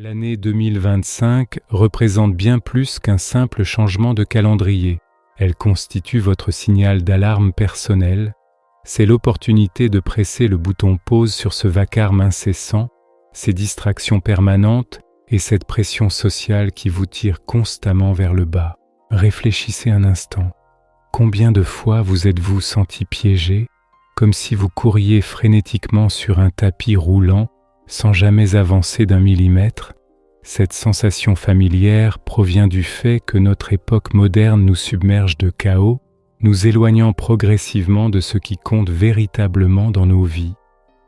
L'année 2025 représente bien plus qu'un simple changement de calendrier. Elle constitue votre signal d'alarme personnel. C'est l'opportunité de presser le bouton pause sur ce vacarme incessant, ces distractions permanentes et cette pression sociale qui vous tire constamment vers le bas. Réfléchissez un instant. Combien de fois vous êtes-vous senti piégé, comme si vous couriez frénétiquement sur un tapis roulant sans jamais avancer d'un millimètre? Cette sensation familière provient du fait que notre époque moderne nous submerge de chaos, nous éloignant progressivement de ce qui compte véritablement dans nos vies.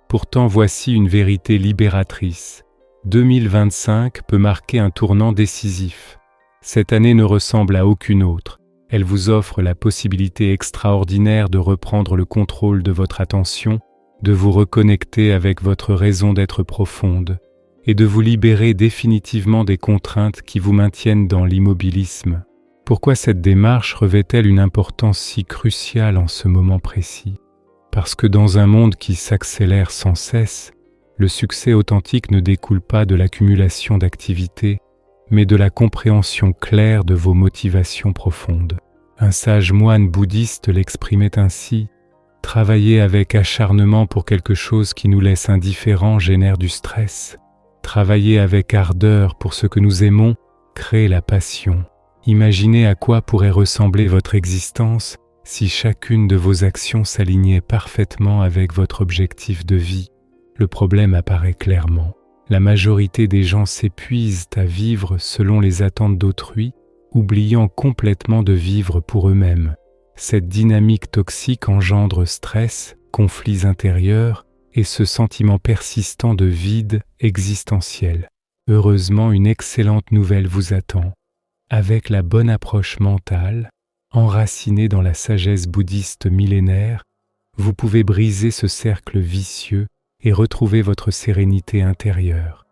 Pourtant, voici une vérité libératrice. 2025 peut marquer un tournant décisif. Cette année ne ressemble à aucune autre. Elle vous offre la possibilité extraordinaire de reprendre le contrôle de votre attention, de vous reconnecter avec votre raison d'être profonde et de vous libérer définitivement des contraintes qui vous maintiennent dans l'immobilisme. Pourquoi cette démarche revêt-elle une importance si cruciale en ce moment précis? Parce que dans un monde qui s'accélère sans cesse, le succès authentique ne découle pas de l'accumulation d'activités, mais de la compréhension claire de vos motivations profondes. Un sage moine bouddhiste l'exprimait ainsi: « Travailler avec acharnement pour quelque chose qui nous laisse indifférents génère du stress. Travailler avec ardeur pour ce que nous aimons crée la passion. Imaginez à quoi pourrait ressembler votre existence si chacune de vos actions s'alignait parfaitement avec votre objectif de vie. » Le problème apparaît clairement. La majorité des gens s'épuisent à vivre selon les attentes d'autrui, oubliant complètement de vivre pour eux-mêmes. Cette dynamique toxique engendre stress, conflits intérieurs et ce sentiment persistant de vide existentiel. Heureusement, une excellente nouvelle vous attend. Avec la bonne approche mentale, enracinée dans la sagesse bouddhiste millénaire, vous pouvez briser ce cercle vicieux et retrouver votre sérénité intérieure.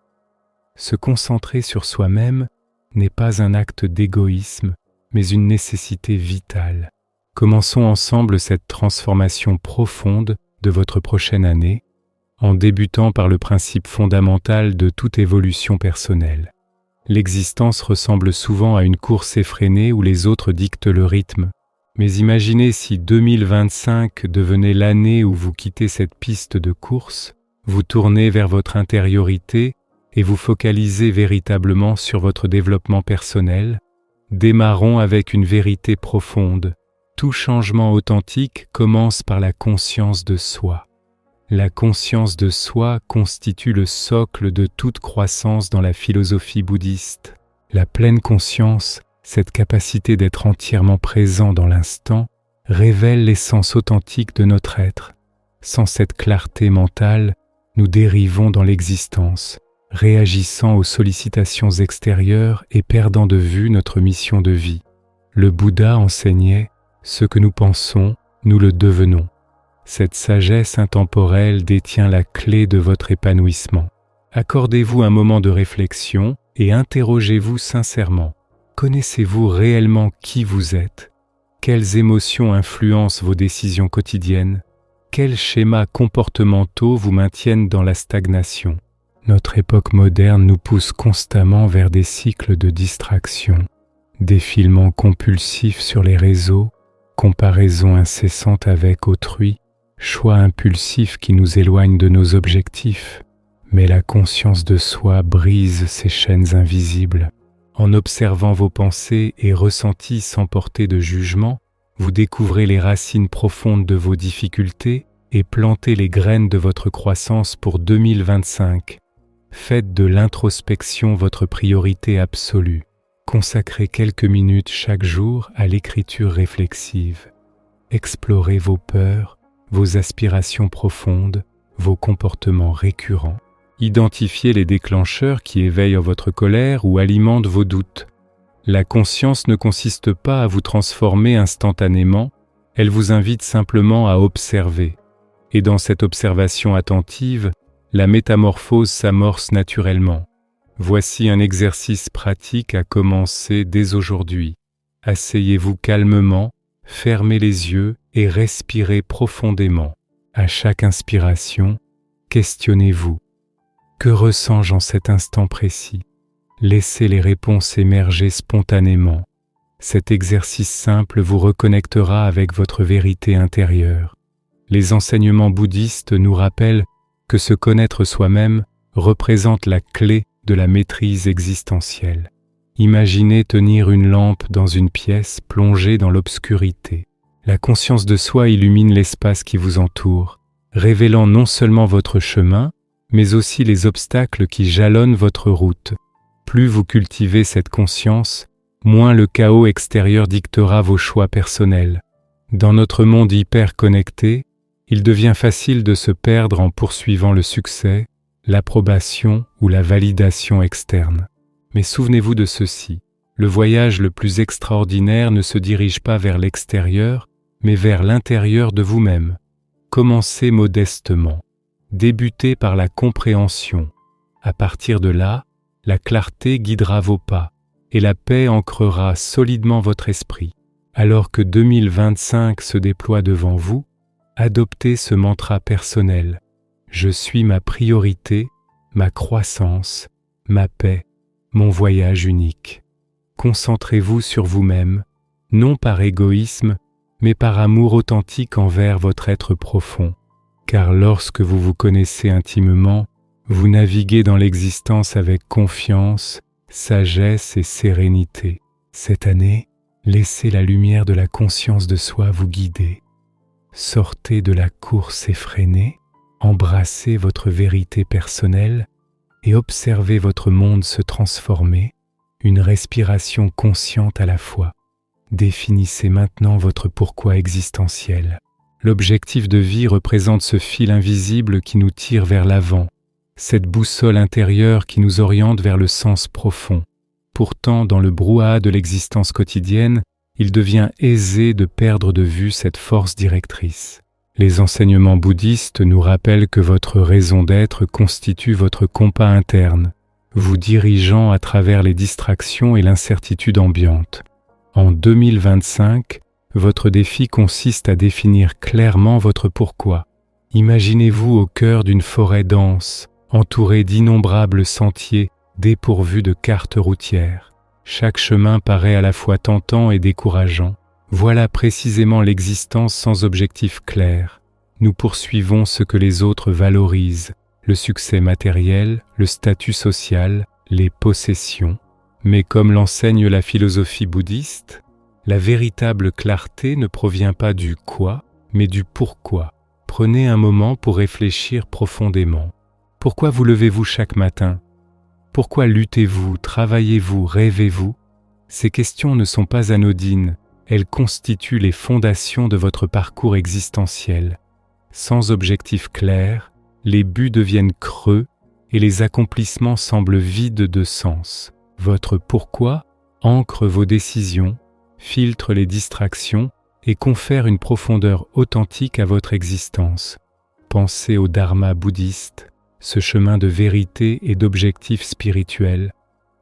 Se concentrer sur soi-même n'est pas un acte d'égoïsme, mais une nécessité vitale. Commençons ensemble cette transformation profonde de votre prochaine année, en débutant par le principe fondamental de toute évolution personnelle. L'existence ressemble souvent à une course effrénée où les autres dictent le rythme. Mais imaginez si 2025 devenait l'année où vous quittez cette piste de course, vous tournez vers votre intériorité et vous focalisez véritablement sur votre développement personnel. Démarrons avec une vérité profonde. Tout changement authentique commence par la conscience de soi. La conscience de soi constitue le socle de toute croissance dans la philosophie bouddhiste. La pleine conscience, cette capacité d'être entièrement présent dans l'instant, révèle l'essence authentique de notre être. Sans cette clarté mentale, nous dérivons dans l'existence, réagissant aux sollicitations extérieures et perdant de vue notre mission de vie. Le Bouddha enseignait « Ce que nous pensons, nous le devenons ». Cette sagesse intemporelle détient la clé de votre épanouissement. Accordez-vous un moment de réflexion et interrogez-vous sincèrement. Connaissez-vous réellement qui vous êtes? Quelles émotions influencent vos décisions quotidiennes? Quels schémas comportementaux vous maintiennent dans la stagnation? Notre époque moderne nous pousse constamment vers des cycles de distraction, défilements compulsifs sur les réseaux, comparaison incessante avec autrui, choix impulsifs qui nous éloignent de nos objectifs. Mais la conscience de soi brise ces chaînes invisibles. En observant vos pensées et ressentis sans porter de jugement, vous découvrez les racines profondes de vos difficultés et plantez les graines de votre croissance pour 2025. Faites de l'introspection votre priorité absolue. Consacrez quelques minutes chaque jour à l'écriture réflexive. Explorez vos peurs, vos aspirations profondes, vos comportements récurrents. Identifiez les déclencheurs qui éveillent votre colère ou alimentent vos doutes. La conscience ne consiste pas à vous transformer instantanément, elle vous invite simplement à observer. Et dans cette observation attentive, la métamorphose s'amorce naturellement. Voici un exercice pratique à commencer dès aujourd'hui. Asseyez-vous calmement, fermez les yeux et respirez profondément. À chaque inspiration, questionnez-vous. Que ressens-je en cet instant précis? Laissez les réponses émerger spontanément. Cet exercice simple vous reconnectera avec votre vérité intérieure. Les enseignements bouddhistes nous rappellent que se connaître soi-même représente la clé de la maîtrise existentielle. Imaginez tenir une lampe dans une pièce plongée dans l'obscurité. La conscience de soi illumine l'espace qui vous entoure, révélant non seulement votre chemin, mais aussi les obstacles qui jalonnent votre route. Plus vous cultivez cette conscience, moins le chaos extérieur dictera vos choix personnels. Dans notre monde hyper connecté, il devient facile de se perdre en poursuivant le succès, l'approbation ou la validation externe. Mais souvenez-vous de ceci, le voyage le plus extraordinaire ne se dirige pas vers l'extérieur, mais vers l'intérieur de vous-même. Commencez modestement. Débutez par la compréhension. À partir de là, la clarté guidera vos pas et la paix ancrera solidement votre esprit. Alors que 2025 se déploie devant vous, adoptez ce mantra personnel. Je suis ma priorité, ma croissance, ma paix, mon voyage unique. Concentrez-vous sur vous-même, non par égoïsme, mais par amour authentique envers votre être profond. Car lorsque vous vous connaissez intimement, vous naviguez dans l'existence avec confiance, sagesse et sérénité. Cette année, laissez la lumière de la conscience de soi vous guider. Sortez de la course effrénée, embrassez votre vérité personnelle et observez votre monde se transformer, une respiration consciente à la fois. Définissez maintenant votre pourquoi existentiel. L'objectif de vie représente ce fil invisible qui nous tire vers l'avant, cette boussole intérieure qui nous oriente vers le sens profond. Pourtant, dans le brouhaha de l'existence quotidienne, il devient aisé de perdre de vue cette force directrice. Les enseignements bouddhistes nous rappellent que votre raison d'être constitue votre compas interne, vous dirigeant à travers les distractions et l'incertitude ambiante. En 2025, votre défi consiste à définir clairement votre pourquoi. Imaginez-vous au cœur d'une forêt dense, entourée d'innombrables sentiers dépourvus de cartes routières. Chaque chemin paraît à la fois tentant et décourageant. Voilà précisément l'existence sans objectif clair. Nous poursuivons ce que les autres valorisent, le succès matériel, le statut social, les possessions. Mais comme l'enseigne la philosophie bouddhiste, la véritable clarté ne provient pas du quoi, mais du pourquoi. Prenez un moment pour réfléchir profondément. Pourquoi vous levez-vous chaque matin? Pourquoi luttez-vous, travaillez-vous, rêvez-vous? Ces questions ne sont pas anodines, elles constituent les fondations de votre parcours existentiel. Sans objectif clair, les buts deviennent creux et les accomplissements semblent vides de sens. Votre pourquoi ancre vos décisions, filtre les distractions et confère une profondeur authentique à votre existence. Pensez au dharma bouddhiste, ce chemin de vérité et d'objectifs spirituels.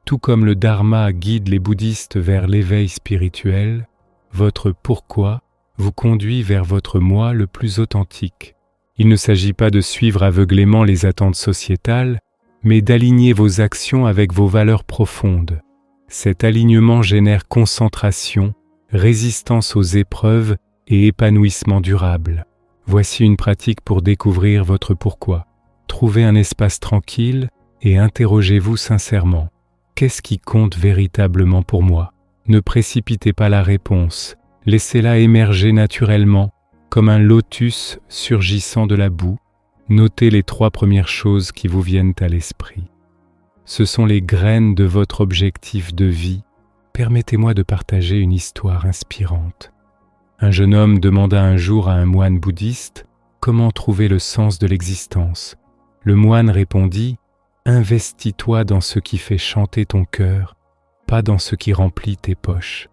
Tout comme le dharma guide les bouddhistes vers l'éveil spirituel, votre pourquoi vous conduit vers votre moi le plus authentique. Il ne s'agit pas de suivre aveuglément les attentes sociétales, mais d'aligner vos actions avec vos valeurs profondes. Cet alignement génère concentration, résistance aux épreuves et épanouissement durable. Voici une pratique pour découvrir votre pourquoi. Trouvez un espace tranquille et interrogez-vous sincèrement. Qu'est-ce qui compte véritablement pour moi? Ne précipitez pas la réponse, laissez-la émerger naturellement, comme un lotus surgissant de la boue. Notez les 3 premières choses qui vous viennent à l'esprit. Ce sont les graines de votre objectif de vie. Permettez-moi de partager une histoire inspirante. Un jeune homme demanda un jour à un moine bouddhiste comment trouver le sens de l'existence. Le moine répondit « Investis-toi dans ce qui fait chanter ton cœur, pas dans ce qui remplit tes poches. »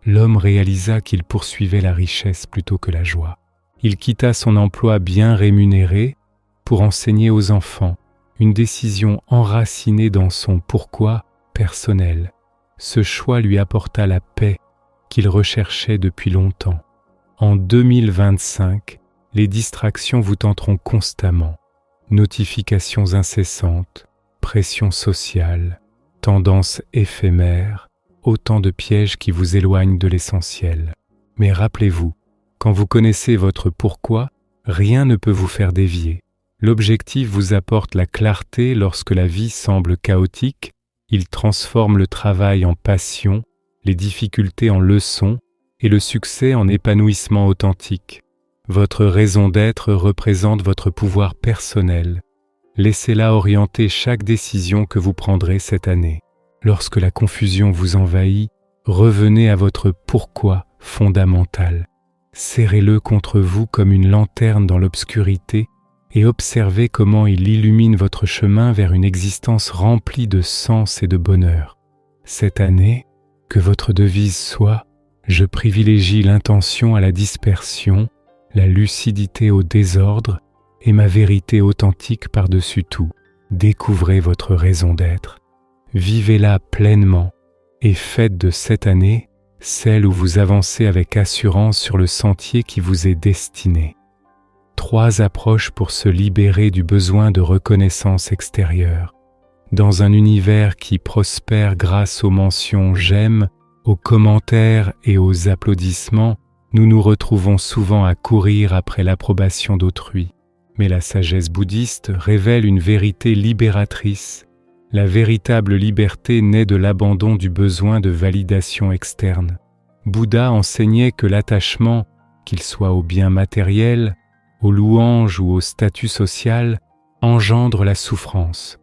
L'homme réalisa qu'il poursuivait la richesse plutôt que la joie. Il quitta son emploi bien rémunéré pour enseigner aux enfants, une décision enracinée dans son pourquoi personnel. Ce choix lui apporta la paix qu'il recherchait depuis longtemps. En 2025, les distractions vous tenteront constamment. Notifications incessantes, pression sociale, tendance éphémère, autant de pièges qui vous éloignent de l'essentiel. Mais rappelez-vous, quand vous connaissez votre pourquoi, rien ne peut vous faire dévier. L'objectif vous apporte la clarté lorsque la vie semble chaotique, il transforme le travail en passion, les difficultés en leçons et le succès en épanouissement authentique. Votre raison d'être représente votre pouvoir personnel. Laissez-la orienter chaque décision que vous prendrez cette année. Lorsque la confusion vous envahit, revenez à votre pourquoi fondamental. Serrez-le contre vous comme une lanterne dans l'obscurité et observez comment il illumine votre chemin vers une existence remplie de sens et de bonheur. Cette année, que votre devise soit « Je privilégie l'intention à la dispersion, la lucidité au désordre et ma vérité authentique par-dessus tout ». Découvrez votre raison d'être. Vivez-la pleinement et faites de cette année celle où vous avancez avec assurance sur le sentier qui vous est destiné. 3 approches pour se libérer du besoin de reconnaissance extérieure. Dans un univers qui prospère grâce aux mentions « j'aime », aux commentaires et aux applaudissements, nous nous retrouvons souvent à courir après l'approbation d'autrui. Mais la sagesse bouddhiste révèle une vérité libératrice. La véritable liberté naît de l'abandon du besoin de validation externe. Bouddha enseignait que l'attachement, qu'il soit au bien matériel, aux louanges ou au statut social, engendre la souffrance.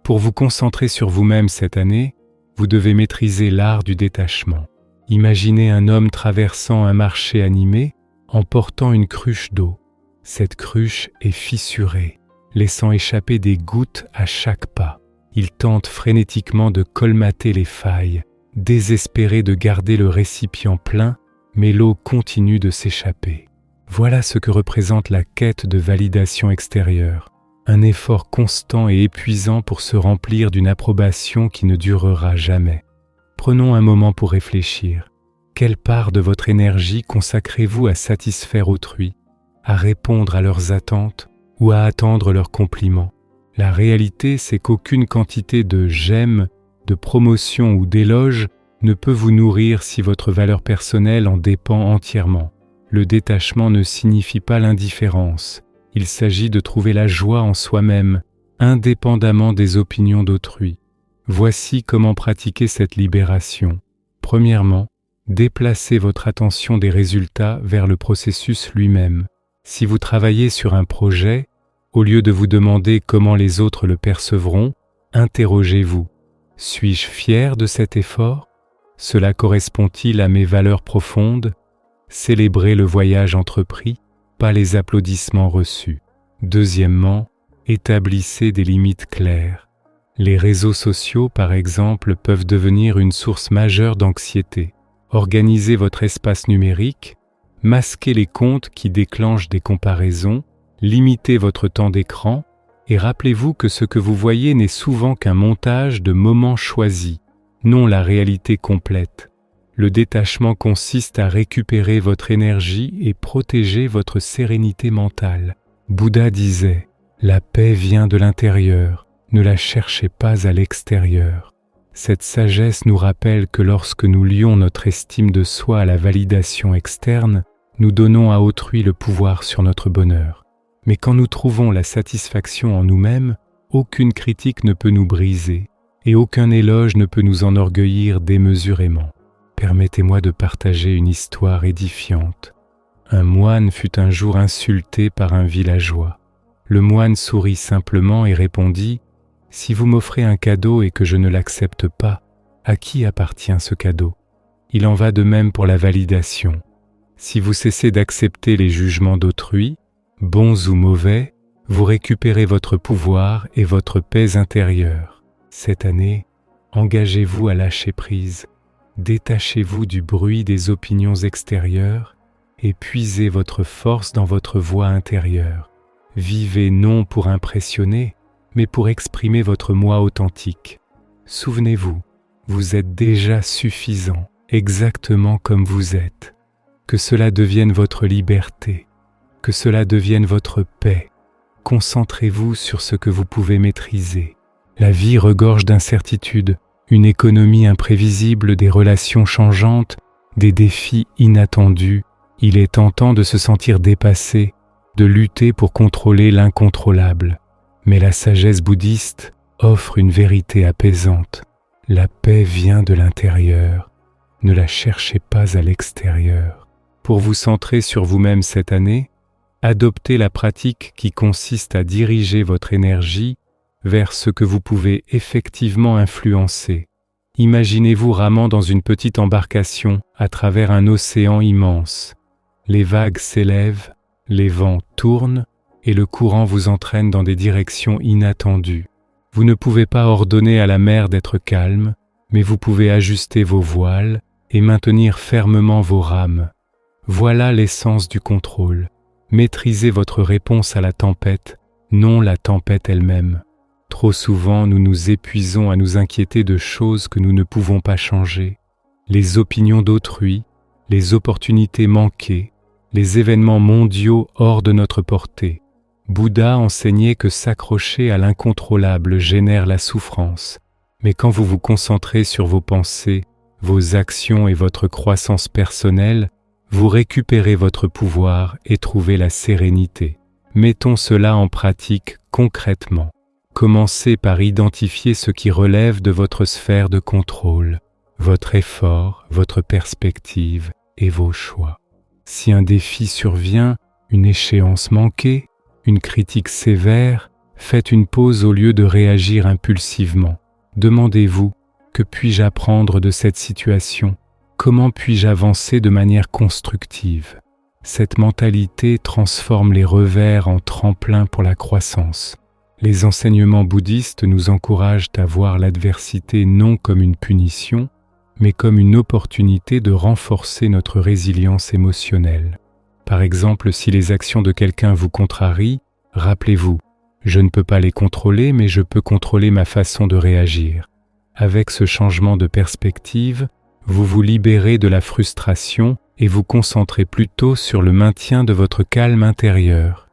Pour vous concentrer sur vous-même cette année, vous devez maîtriser l'art du détachement. Imaginez un homme traversant un marché animé en portant une cruche d'eau. Cette cruche est fissurée, laissant échapper des gouttes à chaque pas. Il tente frénétiquement de colmater les failles, désespéré de garder le récipient plein, mais l'eau continue de s'échapper. Voilà ce que représente la quête de validation extérieure, un effort constant et épuisant pour se remplir d'une approbation qui ne durera jamais. Prenons un moment pour réfléchir. Quelle part de votre énergie consacrez-vous à satisfaire autrui, à répondre à leurs attentes ou à attendre leurs compliments? La réalité, c'est qu'aucune quantité de « j'aime », de promotion ou d'éloge ne peut vous nourrir si votre valeur personnelle en dépend entièrement. Le détachement ne signifie pas l'indifférence. Il s'agit de trouver la joie en soi-même, indépendamment des opinions d'autrui. Voici comment pratiquer cette libération. Premièrement, déplacez votre attention des résultats vers le processus lui-même. Si vous travaillez sur un projet, au lieu de vous demander comment les autres le percevront, interrogez-vous. Suis-je fier de cet effort? Cela correspond-il à mes valeurs profondes? Célébrez le voyage entrepris, pas les applaudissements reçus. Deuxièmement, établissez des limites claires. Les réseaux sociaux, par exemple, peuvent devenir une source majeure d'anxiété. Organisez votre espace numérique, masquez les comptes qui déclenchent des comparaisons, limitez votre temps d'écran et rappelez-vous que ce que vous voyez n'est souvent qu'un montage de moments choisis, non la réalité complète. Le détachement consiste à récupérer votre énergie et protéger votre sérénité mentale. Bouddha disait « La paix vient de l'intérieur, ne la cherchez pas à l'extérieur ». Cette sagesse nous rappelle que lorsque nous lions notre estime de soi à la validation externe, nous donnons à autrui le pouvoir sur notre bonheur. Mais quand nous trouvons la satisfaction en nous-mêmes, aucune critique ne peut nous briser et aucun éloge ne peut nous enorgueillir démesurément. Permettez-moi de partager une histoire édifiante. Un moine fut un jour insulté par un villageois. Le moine sourit simplement et répondit « Si vous m'offrez un cadeau et que je ne l'accepte pas, à qui appartient ce cadeau? Il en va de même pour la validation. Si vous cessez d'accepter les jugements d'autrui, bons ou mauvais, vous récupérez votre pouvoir et votre paix intérieure. Cette année, engagez-vous à lâcher prise. Détachez-vous du bruit des opinions extérieures et puisez votre force dans votre voix intérieure. Vivez non pour impressionner, mais pour exprimer votre moi authentique. Souvenez-vous, vous êtes déjà suffisant, exactement comme vous êtes. Que cela devienne votre liberté, que cela devienne votre paix. Concentrez-vous sur ce que vous pouvez maîtriser. La vie regorge d'incertitudes. une économie imprévisible, des relations changeantes, des défis inattendus. Il est tentant de se sentir dépassé, de lutter pour contrôler l'incontrôlable. Mais la sagesse bouddhiste offre une vérité apaisante. La paix vient de l'intérieur. Ne la cherchez pas à l'extérieur. Pour vous centrer sur vous-même cette année, adoptez la pratique qui consiste à diriger votre énergie vers ce que vous pouvez effectivement influencer. Imaginez-vous ramant dans une petite embarcation à travers un océan immense. Les vagues s'élèvent, les vents tournent et le courant vous entraîne dans des directions inattendues. Vous ne pouvez pas ordonner à la mer d'être calme, mais vous pouvez ajuster vos voiles et maintenir fermement vos rames. Voilà l'essence du contrôle. Maîtrisez votre réponse à la tempête, non la tempête elle-même. Trop souvent, nous nous épuisons à nous inquiéter de choses que nous ne pouvons pas changer. Les opinions d'autrui, les opportunités manquées, les événements mondiaux hors de notre portée. Bouddha enseignait que s'accrocher à l'incontrôlable génère la souffrance. Mais quand vous vous concentrez sur vos pensées, vos actions et votre croissance personnelle, vous récupérez votre pouvoir et trouvez la sérénité. Mettons cela en pratique concrètement. Commencez par identifier ce qui relève de votre sphère de contrôle, votre effort, votre perspective et vos choix. Si un défi survient, une échéance manquée, une critique sévère, faites une pause au lieu de réagir impulsivement. Demandez-vous, que puis-je apprendre de cette situation ? Comment puis-je avancer de manière constructive ? Cette mentalité transforme les revers en tremplin pour la croissance. Les enseignements bouddhistes nous encouragent à voir l'adversité non comme une punition, mais comme une opportunité de renforcer notre résilience émotionnelle. Par exemple, si les actions de quelqu'un vous contrarient, rappelez-vous, je ne peux pas les contrôler, mais je peux contrôler ma façon de réagir. Avec ce changement de perspective, vous vous libérez de la frustration et vous concentrez plutôt sur le maintien de votre calme intérieur.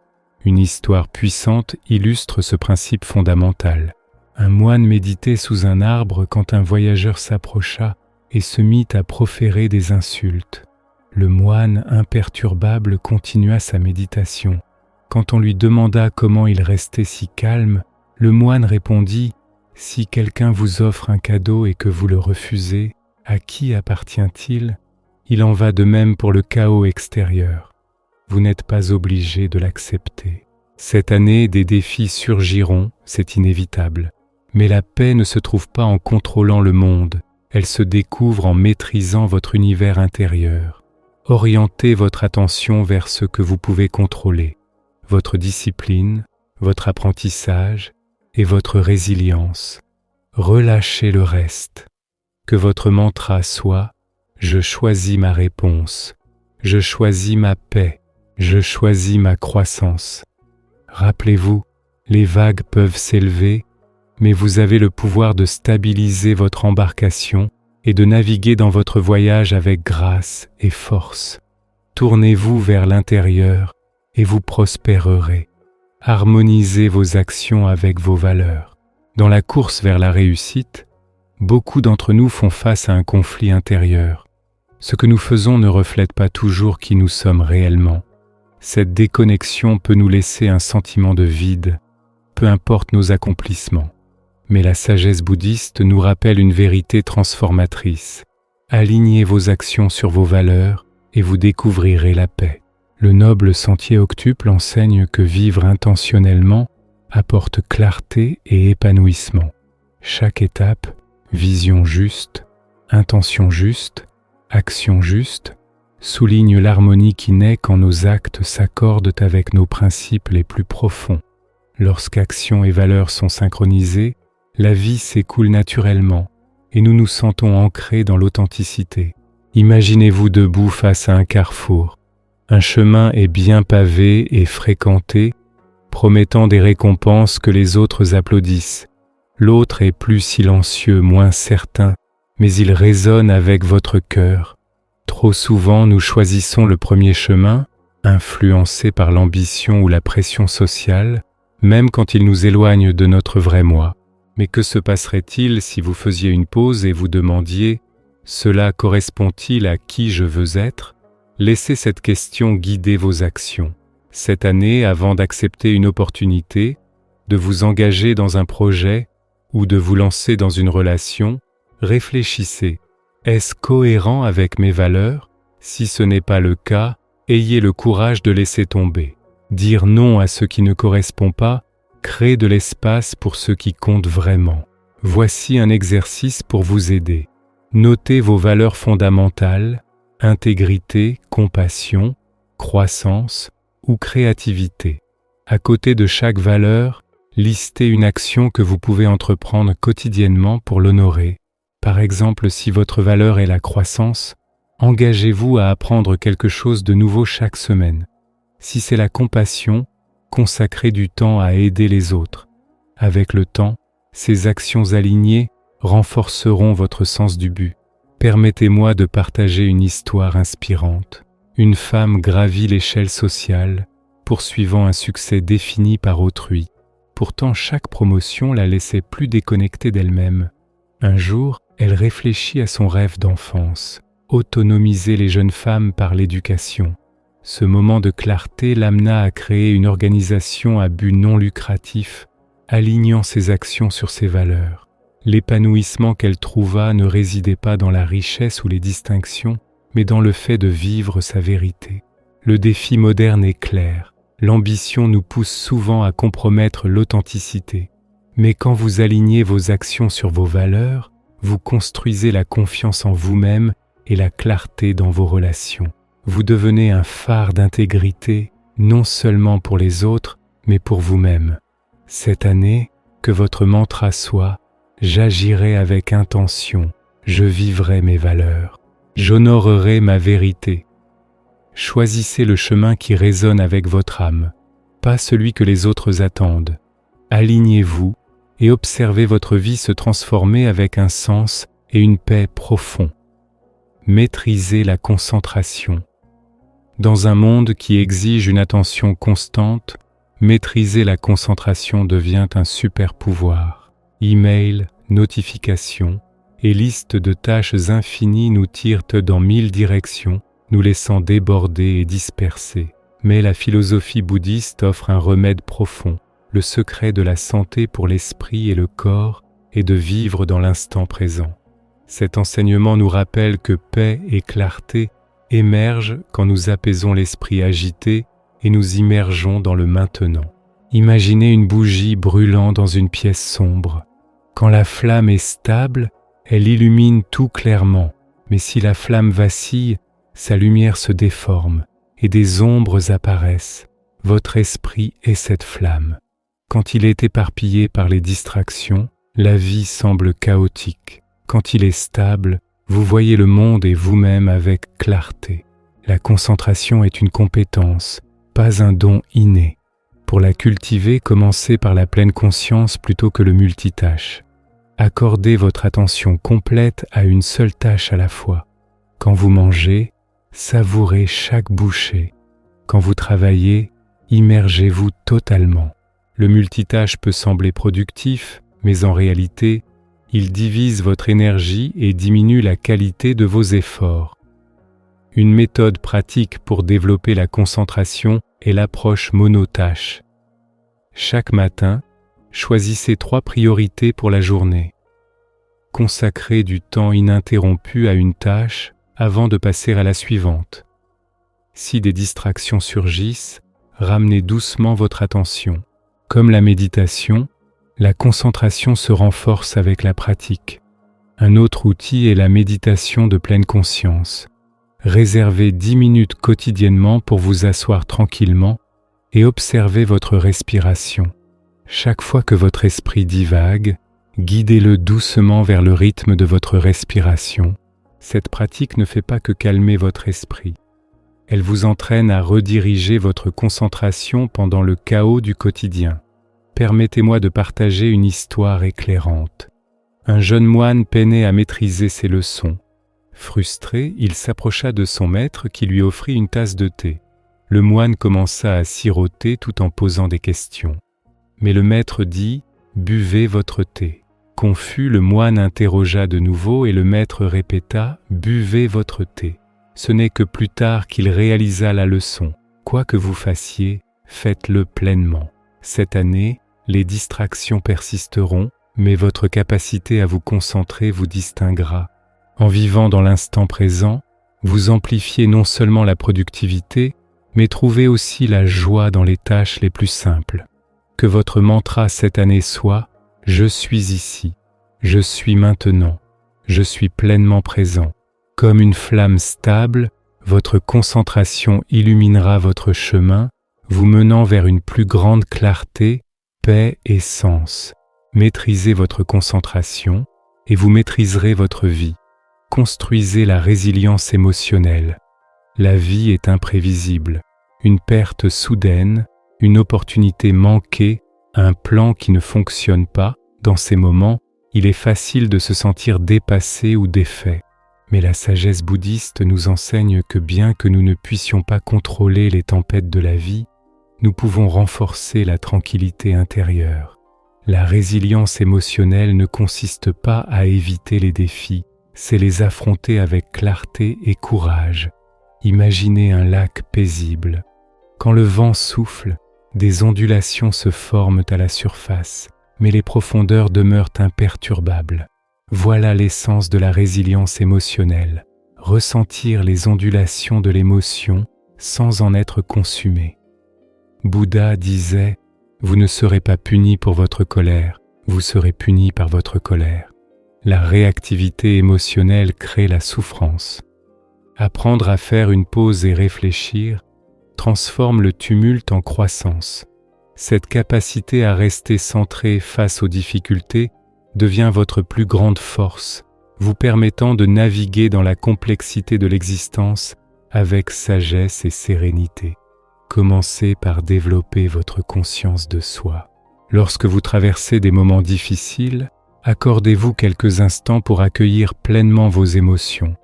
Une histoire puissante illustre ce principe fondamental. Un moine méditait sous un arbre quand un voyageur s'approcha et se mit à proférer des insultes. Le moine imperturbable continua sa méditation. Quand on lui demanda comment il restait si calme, le moine répondit « Si quelqu'un vous offre un cadeau et que vous le refusez, à qui appartient-il ? Il en va de même pour le chaos extérieur. Vous n'êtes pas obligé de l'accepter. Cette année, des défis surgiront, c'est inévitable. Mais la paix ne se trouve pas en contrôlant le monde, elle se découvre en maîtrisant votre univers intérieur. Orientez votre attention vers ce que vous pouvez contrôler, votre discipline, votre apprentissage et votre résilience. Relâchez le reste. Que votre mantra soit « Je choisis ma réponse, je choisis ma paix, je choisis ma croissance ». Rappelez-vous, les vagues peuvent s'élever, mais vous avez le pouvoir de stabiliser votre embarcation et de naviguer dans votre voyage avec grâce et force. Tournez-vous vers l'intérieur et vous prospérerez. Harmonisez vos actions avec vos valeurs. Dans la course vers la réussite, beaucoup d'entre nous font face à un conflit intérieur. Ce que nous faisons ne reflète pas toujours qui nous sommes réellement. Cette déconnexion peut nous laisser un sentiment de vide, peu importe nos accomplissements. Mais la sagesse bouddhiste nous rappelle une vérité transformatrice. Alignez vos actions sur vos valeurs et vous découvrirez la paix. Le noble sentier octuple enseigne que vivre intentionnellement apporte clarté et épanouissement. Chaque étape, vision juste, intention juste, action juste, souligne l'harmonie qui naît quand nos actes s'accordent avec nos principes les plus profonds. Lorsqu'action et valeurs sont synchronisées, la vie s'écoule naturellement et nous nous sentons ancrés dans l'authenticité. Imaginez-vous debout face à un carrefour. Un chemin est bien pavé et fréquenté, promettant des récompenses que les autres applaudissent. L'autre est plus silencieux, moins certain, mais il résonne avec votre cœur. Trop souvent, nous choisissons le premier chemin, influencés par l'ambition ou la pression sociale, même quand il nous éloigne de notre vrai moi. Mais que se passerait-il si vous faisiez une pause et vous demandiez « Cela correspond-il à qui je veux être ?» Laissez cette question guider vos actions. Cette année, avant d'accepter une opportunité, de vous engager dans un projet ou de vous lancer dans une relation, réfléchissez. Est-ce cohérent avec mes valeurs? Si ce n'est pas le cas, ayez le courage de laisser tomber. Dire non à ce qui ne correspond pas crée de l'espace pour ce qui compte vraiment. Voici un exercice pour vous aider. Notez vos valeurs fondamentales, intégrité, compassion, croissance ou créativité. À côté de chaque valeur, listez une action que vous pouvez entreprendre quotidiennement pour l'honorer. Par exemple, si votre valeur est la croissance, engagez-vous à apprendre quelque chose de nouveau chaque semaine. Si c'est la compassion, consacrez du temps à aider les autres. Avec le temps, ces actions alignées renforceront votre sens du but. Permettez-moi de partager une histoire inspirante. Une femme gravit l'échelle sociale, poursuivant un succès défini par autrui. Pourtant, chaque promotion la laissait plus déconnectée d'elle-même. Un jour, elle réfléchit à son rêve d'enfance, autonomiser les jeunes femmes par l'éducation. Ce moment de clarté l'amena à créer une organisation à but non lucratif, alignant ses actions sur ses valeurs. L'épanouissement qu'elle trouva ne résidait pas dans la richesse ou les distinctions, mais dans le fait de vivre sa vérité. Le défi moderne est clair. L'ambition nous pousse souvent à compromettre l'authenticité. Mais quand vous alignez vos actions sur vos valeurs, vous construisez la confiance en vous-même et la clarté dans vos relations. Vous devenez un phare d'intégrité, non seulement pour les autres, mais pour vous-même. Cette année, que votre mantra soit « J'agirai avec intention, je vivrai mes valeurs, j'honorerai ma vérité ». Choisissez le chemin qui résonne avec votre âme, pas celui que les autres attendent. Alignez-vous et observez votre vie se transformer avec un sens et une paix profonds. Maîtrisez la concentration. Dans un monde qui exige une attention constante, maîtriser la concentration devient un super pouvoir. Email, notifications et listes de tâches infinies nous tirent dans 1000 directions, nous laissant déborder et disperser. Mais la philosophie bouddhiste offre un remède profond. Le secret de la santé pour l'esprit et le corps est de vivre dans l'instant présent. Cet enseignement nous rappelle que paix et clarté émergent quand nous apaisons l'esprit agité et nous immergeons dans le maintenant. Imaginez une bougie brûlant dans une pièce sombre. Quand la flamme est stable, elle illumine tout clairement, mais si la flamme vacille, sa lumière se déforme et des ombres apparaissent. Votre esprit est cette flamme. Quand il est éparpillé par les distractions, la vie semble chaotique. Quand il est stable, vous voyez le monde et vous-même avec clarté. La concentration est une compétence, pas un don inné. Pour la cultiver, commencez par la pleine conscience plutôt que le multitâche. Accordez votre attention complète à une seule tâche à la fois. Quand vous mangez, savourez chaque bouchée. Quand vous travaillez, immergez-vous totalement. Le multitâche peut sembler productif, mais en réalité, il divise votre énergie et diminue la qualité de vos efforts. Une méthode pratique pour développer la concentration est l'approche monotâche. Chaque matin, choisissez 3 priorités pour la journée. Consacrez du temps ininterrompu à une tâche avant de passer à la suivante. Si des distractions surgissent, ramenez doucement votre attention. Comme la méditation, la concentration se renforce avec la pratique. Un autre outil est la méditation de pleine conscience. Réservez 10 minutes quotidiennement pour vous asseoir tranquillement et observez votre respiration. Chaque fois que votre esprit divague, guidez-le doucement vers le rythme de votre respiration. Cette pratique ne fait pas que calmer votre esprit. Elle vous entraîne à rediriger votre concentration pendant le chaos du quotidien. Permettez-moi de partager une histoire éclairante. Un jeune moine peinait à maîtriser ses leçons. Frustré, il s'approcha de son maître qui lui offrit une tasse de thé. Le moine commença à siroter tout en posant des questions. Mais le maître dit « Buvez votre thé ». Confus, le moine interrogea de nouveau et le maître répéta « Buvez votre thé ». Ce n'est que plus tard qu'il réalisa la leçon. Quoi que vous fassiez, faites-le pleinement. Cette année, les distractions persisteront, mais votre capacité à vous concentrer vous distinguera. En vivant dans l'instant présent, vous amplifiez non seulement la productivité, mais trouvez aussi la joie dans les tâches les plus simples. Que votre mantra cette année soit « Je suis ici, je suis maintenant, je suis pleinement présent ». Comme une flamme stable, votre concentration illuminera votre chemin, vous menant vers une plus grande clarté, paix et sens. Maîtrisez votre concentration et vous maîtriserez votre vie. Construisez la résilience émotionnelle. La vie est imprévisible. Une perte soudaine, une opportunité manquée, un plan qui ne fonctionne pas, dans ces moments, il est facile de se sentir dépassé ou défait. Mais la sagesse bouddhiste nous enseigne que bien que nous ne puissions pas contrôler les tempêtes de la vie, nous pouvons renforcer la tranquillité intérieure. La résilience émotionnelle ne consiste pas à éviter les défis, c'est les affronter avec clarté et courage. Imaginez un lac paisible. Quand le vent souffle, des ondulations se forment à la surface, mais les profondeurs demeurent imperturbables. Voilà l'essence de la résilience émotionnelle, ressentir les ondulations de l'émotion sans en être consumé. Bouddha disait « Vous ne serez pas puni pour votre colère, vous serez puni par votre colère ». La réactivité émotionnelle crée la souffrance. Apprendre à faire une pause et réfléchir transforme le tumulte en croissance. Cette capacité à rester centré face aux difficultés devient votre plus grande force, vous permettant de naviguer dans la complexité de l'existence avec sagesse et sérénité. Commencez par développer votre conscience de soi. Lorsque vous traversez des moments difficiles, accordez-vous quelques instants pour accueillir pleinement vos émotions.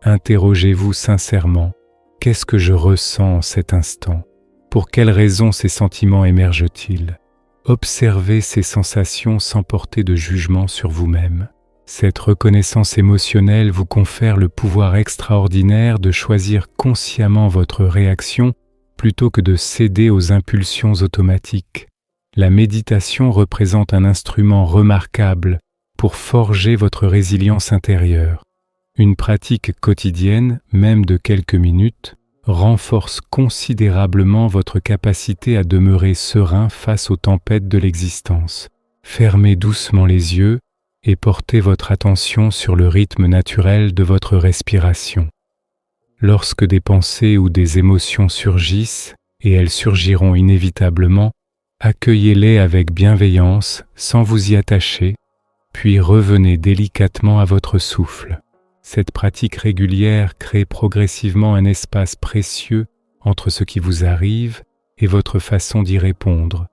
Interrogez-vous sincèrement, qu'est-ce que je ressens en cet instant? Pour quelles raisons ces sentiments émergent-ils? Observez ces sensations sans porter de jugement sur vous-même. Cette reconnaissance émotionnelle vous confère le pouvoir extraordinaire de choisir consciemment votre réaction plutôt que de céder aux impulsions automatiques. La méditation représente un instrument remarquable pour forger votre résilience intérieure. Une pratique quotidienne, même de quelques minutes, renforce considérablement votre capacité à demeurer serein face aux tempêtes de l'existence. Fermez doucement les yeux et portez votre attention sur le rythme naturel de votre respiration. Lorsque des pensées ou des émotions surgissent, et elles surgiront inévitablement, accueillez-les avec bienveillance sans vous y attacher, puis revenez délicatement à votre souffle. Cette pratique régulière crée progressivement un espace précieux entre ce qui vous arrive et votre façon d'y répondre,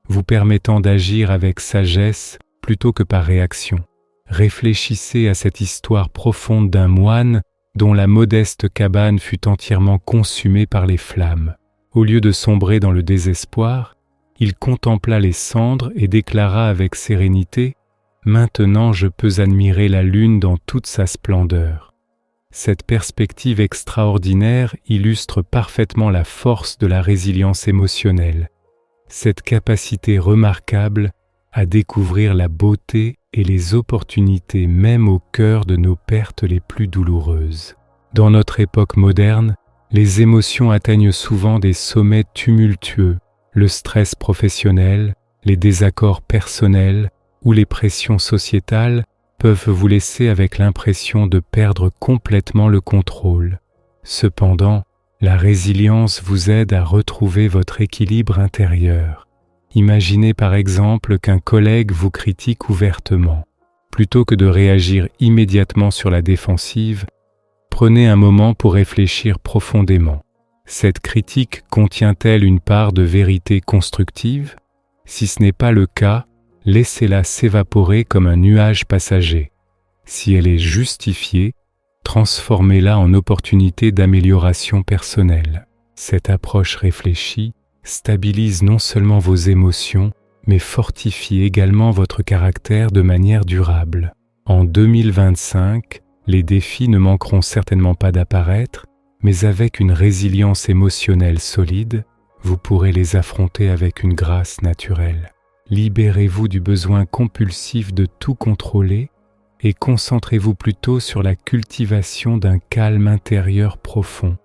vous permettant d'agir avec sagesse plutôt que par réaction. Réfléchissez à cette histoire profonde d'un moine dont la modeste cabane fut entièrement consumée par les flammes. Au lieu de sombrer dans le désespoir, il contempla les cendres et déclara avec sérénité « Maintenant je peux admirer la lune dans toute sa splendeur ». Cette perspective extraordinaire illustre parfaitement la force de la résilience émotionnelle, cette capacité remarquable à découvrir la beauté et les opportunités même au cœur de nos pertes les plus douloureuses. Dans notre époque moderne, les émotions atteignent souvent des sommets tumultueux, le stress professionnel, les désaccords personnels ou les pressions sociétales peuvent vous laisser avec l'impression de perdre complètement le contrôle. Cependant, la résilience vous aide à retrouver votre équilibre intérieur. Imaginez par exemple qu'un collègue vous critique ouvertement. Plutôt que de réagir immédiatement sur la défensive, prenez un moment pour réfléchir profondément. Cette critique contient-elle une part de vérité constructive? Si ce n'est pas le cas, laissez-la s'évaporer comme un nuage passager. Si elle est justifiée, transformez-la en opportunité d'amélioration personnelle. Cette approche réfléchie stabilise non seulement vos émotions, mais fortifie également votre caractère de manière durable. En 2025, les défis ne manqueront certainement pas d'apparaître, mais avec une résilience émotionnelle solide, vous pourrez les affronter avec une grâce naturelle. Libérez-vous du besoin compulsif de tout contrôler et concentrez-vous plutôt sur la cultivation d'un calme intérieur profond.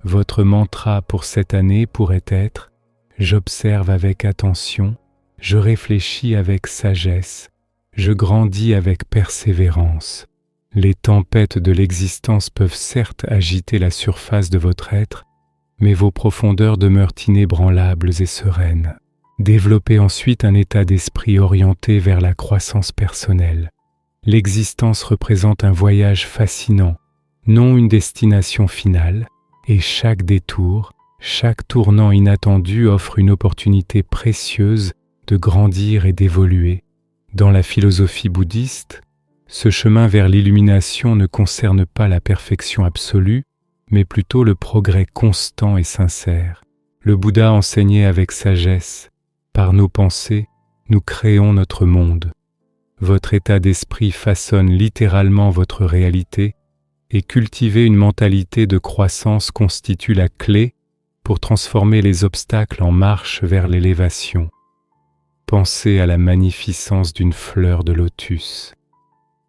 Votre mantra pour cette année pourrait être « J'observe avec attention, je réfléchis avec sagesse, je grandis avec persévérance ». Les tempêtes de l'existence peuvent certes agiter la surface de votre être, mais vos profondeurs demeurent inébranlables et sereines. Développez ensuite un état d'esprit orienté vers la croissance personnelle. L'existence représente un voyage fascinant, non une destination finale, et chaque détour, chaque tournant inattendu offre une opportunité précieuse de grandir et d'évoluer. Dans la philosophie bouddhiste, ce chemin vers l'illumination ne concerne pas la perfection absolue, mais plutôt le progrès constant et sincère. Le Bouddha enseignait avec sagesse, par nos pensées, nous créons notre monde. Votre état d'esprit façonne littéralement votre réalité et cultiver une mentalité de croissance constitue la clé pour transformer les obstacles en marche vers l'élévation. Pensez à la magnificence d'une fleur de lotus.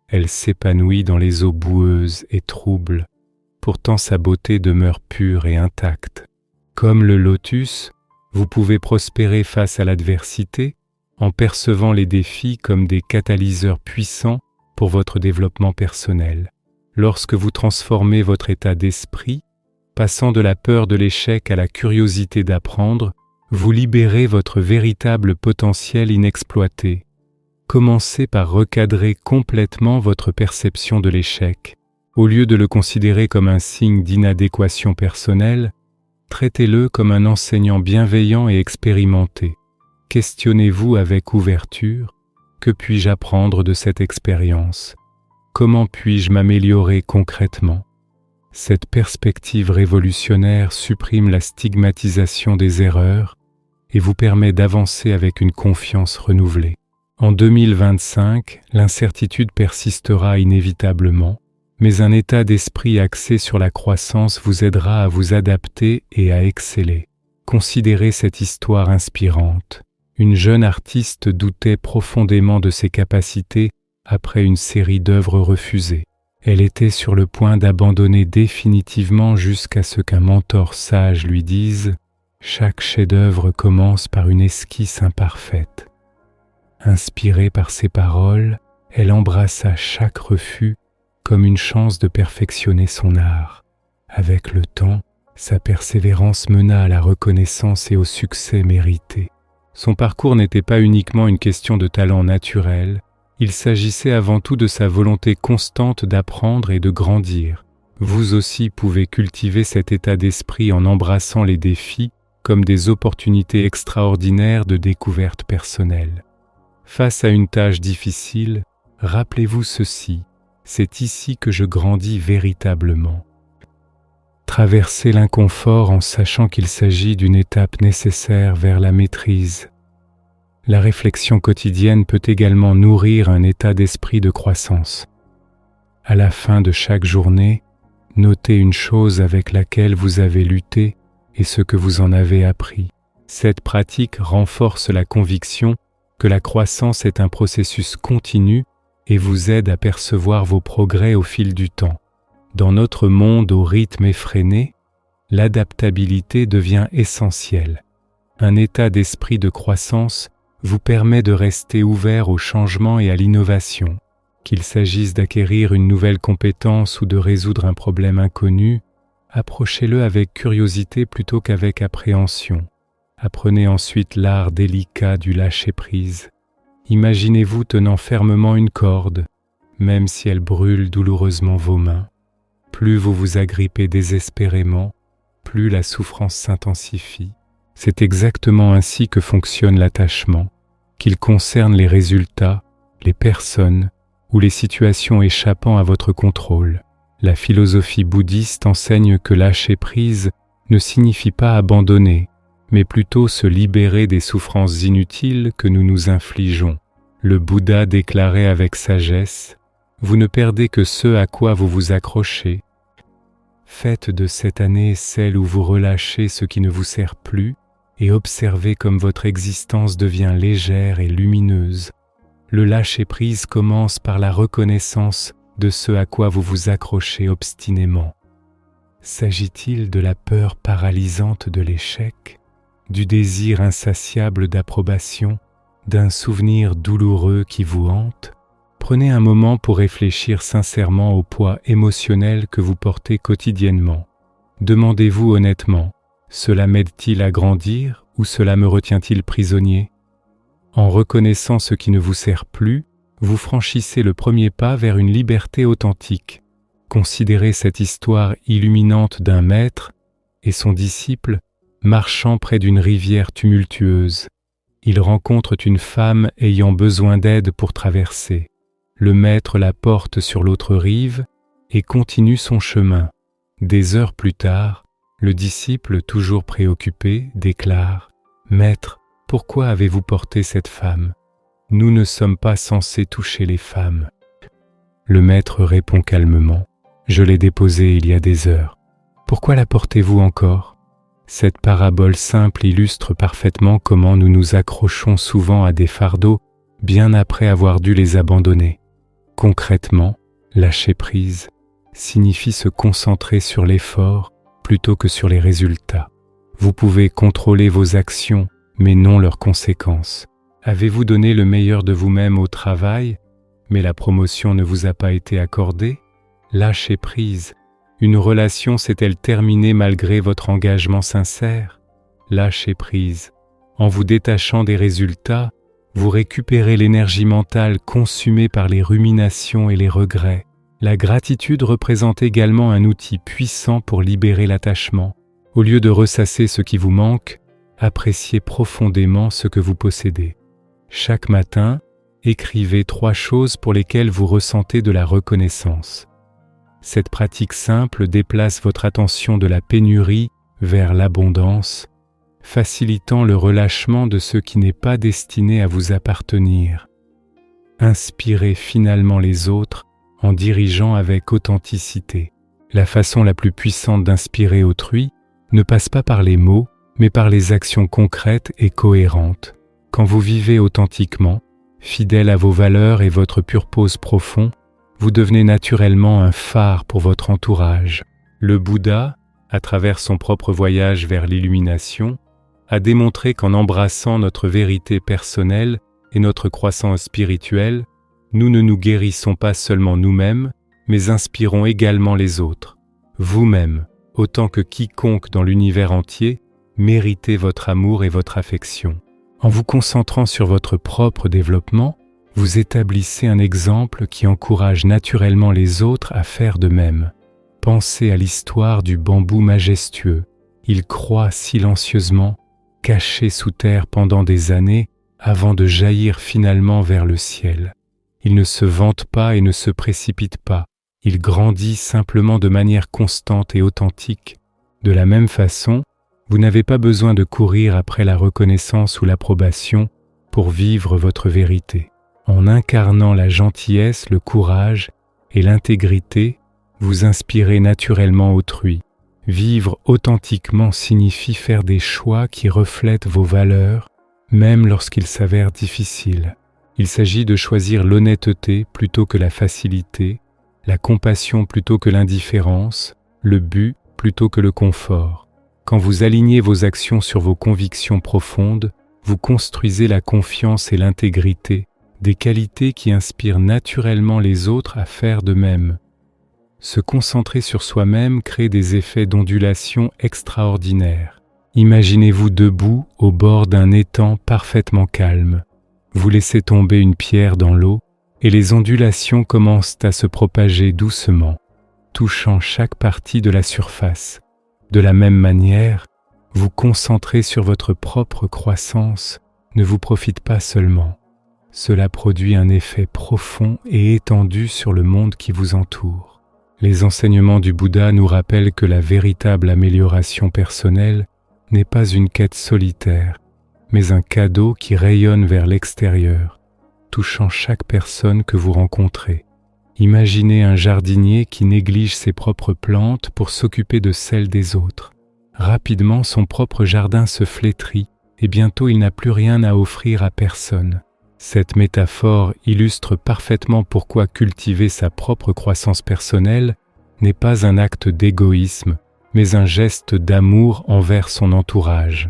Elle s'épanouit dans les eaux boueuses et troubles, pourtant sa beauté demeure pure et intacte. Comme le lotus, vous pouvez prospérer face à l'adversité en percevant les défis comme des catalyseurs puissants pour votre développement personnel. Lorsque vous transformez votre état d'esprit, passant de la peur de l'échec à la curiosité d'apprendre, vous libérez votre véritable potentiel inexploité. Commencez par recadrer complètement votre perception de l'échec. Au lieu de le considérer comme un signe d'inadéquation personnelle, traitez-le comme un enseignant bienveillant et expérimenté. Questionnez-vous avec ouverture, que puis-je apprendre de cette expérience ? Comment puis-je m'améliorer concrètement ? Cette perspective révolutionnaire supprime la stigmatisation des erreurs et vous permet d'avancer avec une confiance renouvelée. En 2025, l'incertitude persistera inévitablement, mais un état d'esprit axé sur la croissance vous aidera à vous adapter et à exceller. Considérez cette histoire inspirante. Une jeune artiste doutait profondément de ses capacités après une série d'œuvres refusées. Elle était sur le point d'abandonner définitivement jusqu'à ce qu'un mentor sage lui dise « Chaque chef-d'œuvre commence par une esquisse imparfaite ». Inspirée par ces paroles, elle embrassa chaque refus comme une chance de perfectionner son art. Avec le temps, sa persévérance mena à la reconnaissance et au succès mérité. Son parcours n'était pas uniquement une question de talent naturel, il s'agissait avant tout de sa volonté constante d'apprendre et de grandir. Vous aussi pouvez cultiver cet état d'esprit en embrassant les défis comme des opportunités extraordinaires de découverte personnelle. Face à une tâche difficile, rappelez-vous ceci, c'est ici que je grandis véritablement. Traversez l'inconfort en sachant qu'il s'agit d'une étape nécessaire vers la maîtrise. La réflexion quotidienne peut également nourrir un état d'esprit de croissance. À la fin de chaque journée, notez une chose avec laquelle vous avez lutté et ce que vous en avez appris. Cette pratique renforce la conviction que la croissance est un processus continu et vous aide à percevoir vos progrès au fil du temps. Dans notre monde au rythme effréné, l'adaptabilité devient essentielle. Un état d'esprit de croissance vous permet de rester ouvert au changement et à l'innovation. Qu'il s'agisse d'acquérir une nouvelle compétence ou de résoudre un problème inconnu, approchez-le avec curiosité plutôt qu'avec appréhension. Apprenez ensuite l'art délicat du lâcher-prise. Imaginez-vous tenant fermement une corde, même si elle brûle douloureusement vos mains. Plus vous vous agrippez désespérément, plus la souffrance s'intensifie. C'est exactement ainsi que fonctionne l'attachement, qu'il concerne les résultats, les personnes ou les situations échappant à votre contrôle. La philosophie bouddhiste enseigne que lâcher prise ne signifie pas abandonner, mais plutôt se libérer des souffrances inutiles que nous nous infligeons. Le Bouddha déclarait avec sagesse: « Vous ne perdez que ce à quoi vous vous accrochez. Faites de cette année celle où vous relâchez ce qui ne vous sert plus et observez comme votre existence devient légère et lumineuse. Le lâcher-prise commence par la reconnaissance de ce à quoi vous vous accrochez obstinément. S'agit-il de la peur paralysante de l'échec, du désir insatiable d'approbation, d'un souvenir douloureux qui vous hante? Prenez un moment pour réfléchir sincèrement au poids émotionnel que vous portez quotidiennement. Demandez-vous honnêtement, cela m'aide-t-il à grandir ou cela me retient-il prisonnier? En reconnaissant ce qui ne vous sert plus, vous franchissez le premier pas vers une liberté authentique. Considérez cette histoire illuminante d'un maître et son disciple marchant près d'une rivière tumultueuse. Ils rencontrent une femme ayant besoin d'aide pour traverser. Le maître la porte sur l'autre rive et continue son chemin. Des heures plus tard, le disciple, toujours préoccupé, déclare: « Maître, pourquoi avez-vous porté cette femme? Nous ne sommes pas censés toucher les femmes. » Le maître répond calmement: « Je l'ai déposée il y a des heures. Pourquoi la portez-vous encore ?» Cette parabole simple illustre parfaitement comment nous nous accrochons souvent à des fardeaux bien après avoir dû les abandonner. Concrètement, lâcher prise signifie se concentrer sur l'effort plutôt que sur les résultats. Vous pouvez contrôler vos actions, mais non leurs conséquences. Avez-vous donné le meilleur de vous-même au travail, mais la promotion ne vous a pas été accordée? Lâchez prise. Une relation s'est-elle terminée malgré votre engagement sincère? Lâchez prise. En vous détachant des résultats, vous récupérez l'énergie mentale consumée par les ruminations et les regrets. La gratitude représente également un outil puissant pour libérer l'attachement. Au lieu de ressasser ce qui vous manque, appréciez profondément ce que vous possédez. Chaque matin, écrivez 3 choses pour lesquelles vous ressentez de la reconnaissance. Cette pratique simple déplace votre attention de la pénurie vers l'abondance, facilitant le relâchement de ce qui n'est pas destiné à vous appartenir. Inspirez finalement les autres en dirigeant avec authenticité. La façon la plus puissante d'inspirer autrui ne passe pas par les mots, mais par les actions concrètes et cohérentes. Quand vous vivez authentiquement, fidèle à vos valeurs et votre purpose profond, vous devenez naturellement un phare pour votre entourage. Le Bouddha, à travers son propre voyage vers l'illumination, a démontré qu'en embrassant notre vérité personnelle et notre croissance spirituelle, nous ne nous guérissons pas seulement nous-mêmes, mais inspirons également les autres. Vous-même, autant que quiconque dans l'univers entier, méritez votre amour et votre affection. En vous concentrant sur votre propre développement, vous établissez un exemple qui encourage naturellement les autres à faire de même. Pensez à l'histoire du bambou majestueux. Il croît silencieusement, caché sous terre pendant des années, avant de jaillir finalement vers le ciel. Il ne se vante pas et ne se précipite pas. Il grandit simplement de manière constante et authentique. De la même façon, vous n'avez pas besoin de courir après la reconnaissance ou l'approbation pour vivre votre vérité. En incarnant la gentillesse, le courage et l'intégrité, vous inspirez naturellement autrui. Vivre authentiquement signifie faire des choix qui reflètent vos valeurs, même lorsqu'ils s'avèrent difficiles. Il s'agit de choisir l'honnêteté plutôt que la facilité, la compassion plutôt que l'indifférence, le but plutôt que le confort. Quand vous alignez vos actions sur vos convictions profondes, vous construisez la confiance et l'intégrité, des qualités qui inspirent naturellement les autres à faire de même. Se concentrer sur soi-même crée des effets d'ondulation extraordinaires. Imaginez-vous debout au bord d'un étang parfaitement calme. Vous laissez tomber une pierre dans l'eau et les ondulations commencent à se propager doucement, touchant chaque partie de la surface. De la même manière, vous concentrer sur votre propre croissance ne vous profite pas seulement. Cela produit un effet profond et étendu sur le monde qui vous entoure. Les enseignements du Bouddha nous rappellent que la véritable amélioration personnelle n'est pas une quête solitaire, mais un cadeau qui rayonne vers l'extérieur, touchant chaque personne que vous rencontrez. Imaginez un jardinier qui néglige ses propres plantes pour s'occuper de celles des autres. Rapidement, son propre jardin se flétrit et bientôt il n'a plus rien à offrir à personne. Cette métaphore illustre parfaitement pourquoi cultiver sa propre croissance personnelle n'est pas un acte d'égoïsme, mais un geste d'amour envers son entourage.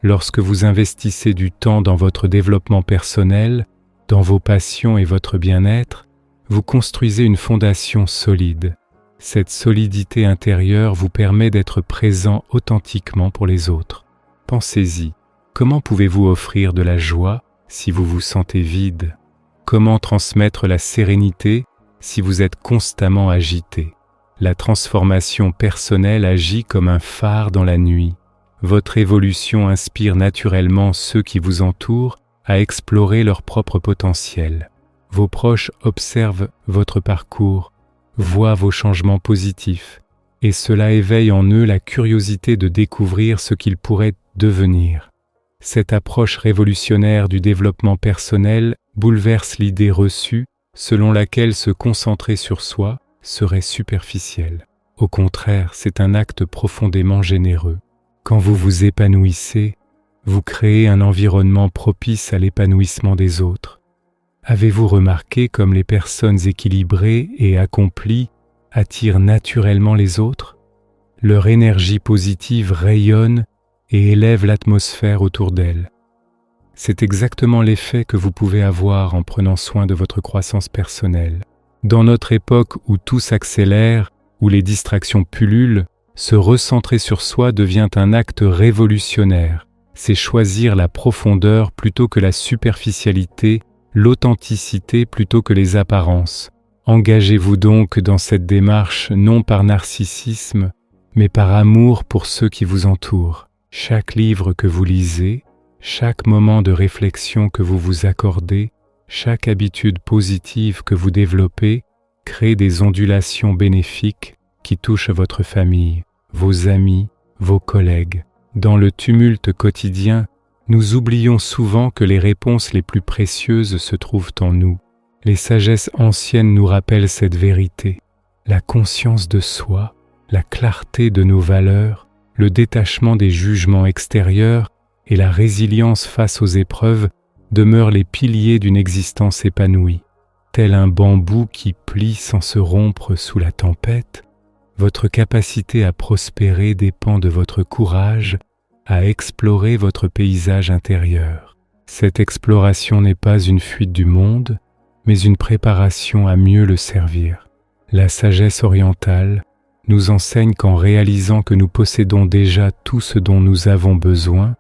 Lorsque vous investissez du temps dans votre développement personnel, dans vos passions et votre bien-être, vous construisez une fondation solide. Cette solidité intérieure vous permet d'être présent authentiquement pour les autres. Pensez-y, comment pouvez-vous offrir de la joie si vous vous sentez vide? Comment transmettre la sérénité si vous êtes constamment agité? La transformation personnelle agit comme un phare dans la nuit. Votre évolution inspire naturellement ceux qui vous entourent à explorer leur propre potentiel. Vos proches observent votre parcours, voient vos changements positifs, et cela éveille en eux la curiosité de découvrir ce qu'ils pourraient devenir. Cette approche révolutionnaire du développement personnel bouleverse l'idée reçue selon laquelle se concentrer sur soi serait superficiel. Au contraire, c'est un acte profondément généreux. Quand vous vous épanouissez, vous créez un environnement propice à l'épanouissement des autres. Avez-vous remarqué comme les personnes équilibrées et accomplies attirent naturellement les autres? Leur énergie positive rayonne et élève l'atmosphère autour d'elles. C'est exactement l'effet que vous pouvez avoir en prenant soin de votre croissance personnelle. Dans notre époque où tout s'accélère, où les distractions pullulent, se recentrer sur soi devient un acte révolutionnaire. C'est choisir la profondeur plutôt que la superficialité, l'authenticité plutôt que les apparences. Engagez-vous donc dans cette démarche non par narcissisme, mais par amour pour ceux qui vous entourent. Chaque livre que vous lisez, chaque moment de réflexion que vous vous accordez, chaque habitude positive que vous développez crée des ondulations bénéfiques qui touchent votre famille, vos amis, vos collègues. Dans le tumulte quotidien, nous oublions souvent que les réponses les plus précieuses se trouvent en nous. Les sagesses anciennes nous rappellent cette vérité. La conscience de soi, la clarté de nos valeurs, le détachement des jugements extérieurs et la résilience face aux épreuves demeurent les piliers d'une existence épanouie. Tel un bambou qui plie sans se rompre sous la tempête, votre capacité à prospérer dépend de votre courage à explorer votre paysage intérieur. Cette exploration n'est pas une fuite du monde, mais une préparation à mieux le servir. La sagesse orientale nous enseigne qu'en réalisant que nous possédons déjà tout ce dont nous avons besoin,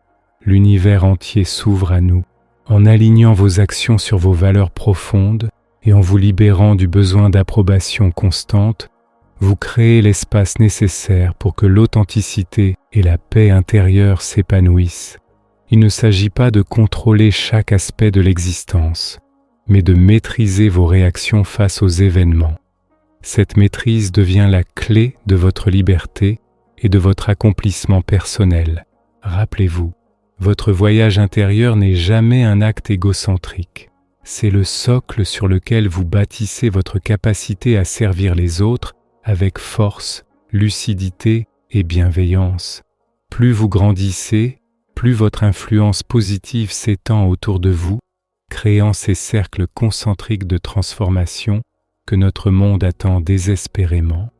l'univers entier s'ouvre à nous. En alignant vos actions sur vos valeurs profondes et en vous libérant du besoin d'approbation constante, vous créez l'espace nécessaire pour que l'authenticité et la paix intérieure s'épanouissent. Il ne s'agit pas de contrôler chaque aspect de l'existence, mais de maîtriser vos réactions face aux événements. Cette maîtrise devient la clé de votre liberté et de votre accomplissement personnel. Rappelez-vous, votre voyage intérieur n'est jamais un acte égocentrique. C'est le socle sur lequel vous bâtissez votre capacité à servir les autres avec force, lucidité et bienveillance. Plus vous grandissez, plus votre influence positive s'étend autour de vous, créant ces cercles concentriques de transformation que notre monde attend désespérément.